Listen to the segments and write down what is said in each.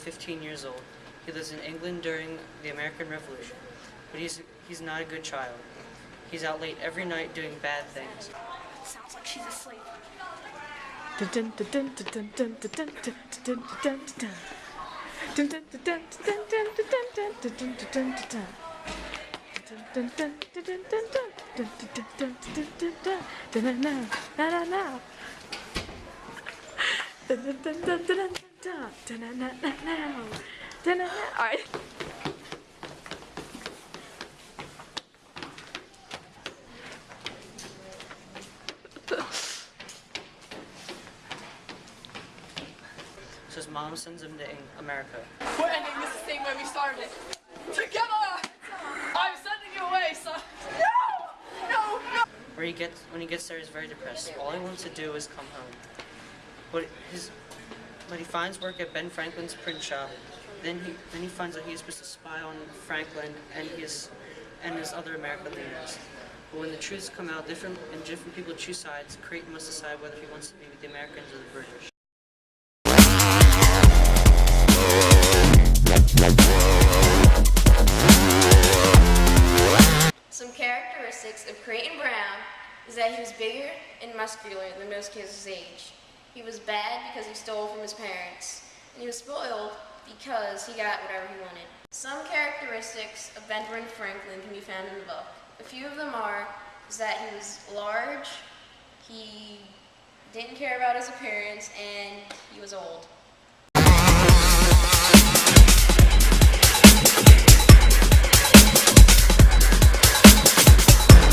15 years old. He lives in England during the American Revolution, but he's not a good child. He's out late every night doing bad things. Sounds like she's asleep. Alright. So his mom sends him to America. We're ending this the same way we started it. Together! I'm sending you away, son! No! No! No! When he gets there, he's very depressed. All he wants to do is come home. But he finds work at Ben Franklin's print shop. Then he finds out he's supposed to spy on Franklin and his other American leaders. But when the truths come out, different people choose sides. Creighton must decide whether he wants to be with the Americans or the British. Some characteristics of Creighton Brown is that he was bigger and muscular than most kids his age. He was bad because he stole from his parents, and he was spoiled because he got whatever he wanted. Some characteristics of Benjamin Franklin can be found in the book. A few of them are that he was large, he didn't care about his appearance, and he was old.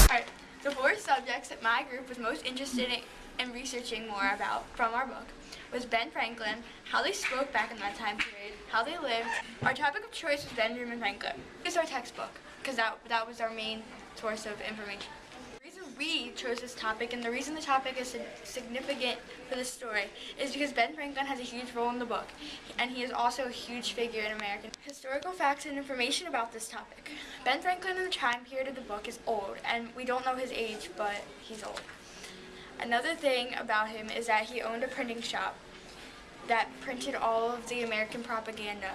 Alright, the 4 subjects that my group was most interested in researching more about from our book was Ben Franklin, how they spoke back in that time period, how they lived. Our topic of choice was Benjamin Franklin. It's our textbook, because that was our main source of information. The reason we chose this topic, and the reason the topic is significant for this story, is because Ben Franklin has a huge role in the book, and he is also a huge figure in American historical facts and information about this topic. Ben Franklin in the time period of the book is old, and we don't know his age, but he's old. Another thing about him is that he owned a printing shop that printed all of the American propaganda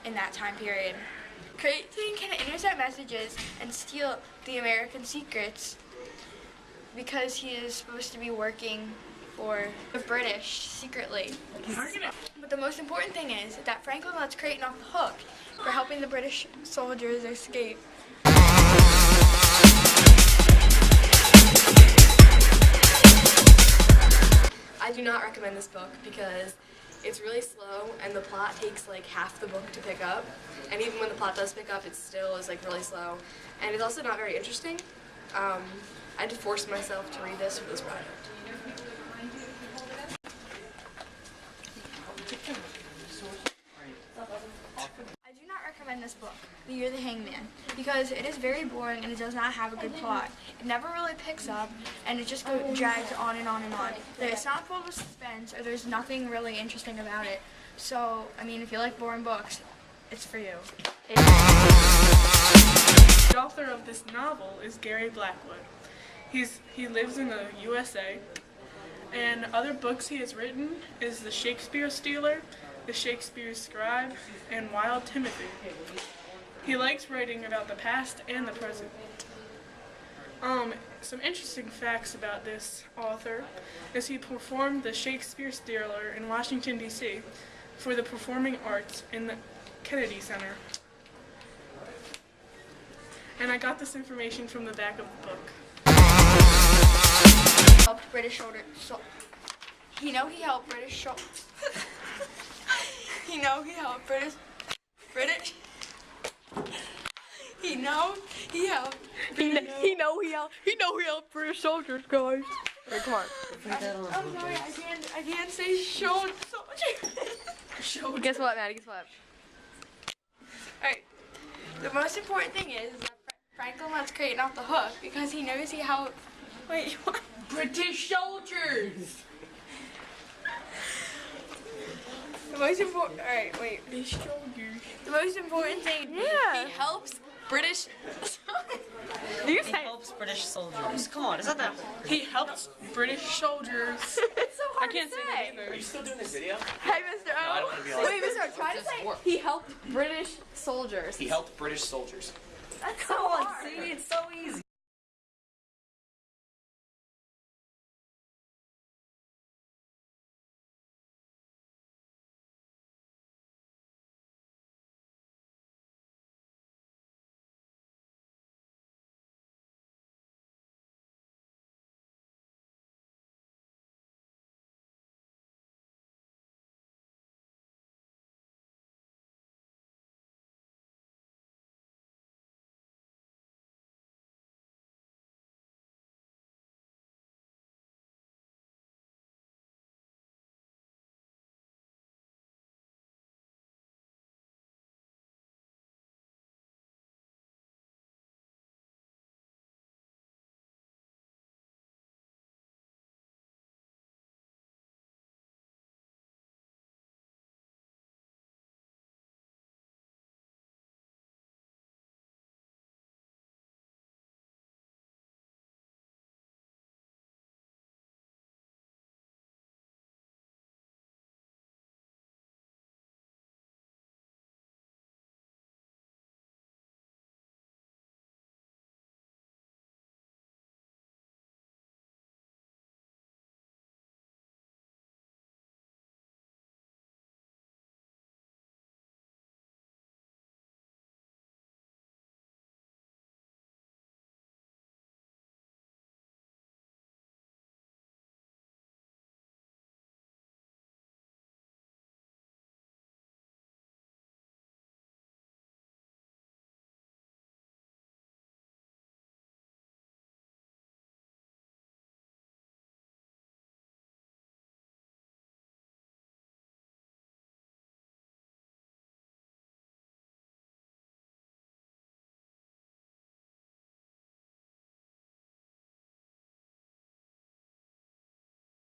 in that time period. Creighton can intercept messages and steal the American secrets because he is supposed to be working for the British secretly. But the most important thing is that Franklin lets Creighton off the hook for helping the British soldiers escape. I do not recommend this book because it's really slow and the plot takes like half the book to pick up, and even when the plot does pick up, it still is like really slow, and it's also not very interesting. I had to force myself to read this for this project. I do not recommend this book, The Year of the Hangman, because it is very boring and it does not have a good plot. It never really picks up and it just drags on and on and on. It's not full of suspense or there's nothing really interesting about it. So, I mean, if you like boring books, it's for you. The author of this novel is Gary Blackwood. He lives in the USA, and other books he has written is The Shakespeare Stealer, The Shakespeare Scribe, and Wild Timothy. He likes writing about the past and the present. Some interesting facts about this author is he performed The Shakespeare Stealer in Washington, D.C. for the Performing Arts in the Kennedy Center. And I got this information from the back of the book. Helped British soldiers. He helped British soldiers. He helped British. He helped British soldiers, guys. Hey, come on. I'm sorry, I can't say soldiers. Guess what, Maddie? Guess what? Alright, the most important thing is that Franklin lets Creighton off the hook because he knows he helped. Wait, what? British soldiers! The most important. Alright, wait. British soldiers. The most important thing is he helps British. You He say helps British soldiers. Come on, is that he helped British soldiers. It's so I hard can't to say say. that either. Are you still doing this video? Hey, Mr. O. I don't wanna be on Wait, Mr. O, try to say he helped British soldiers. He helped British soldiers. That's so hard. it's so easy.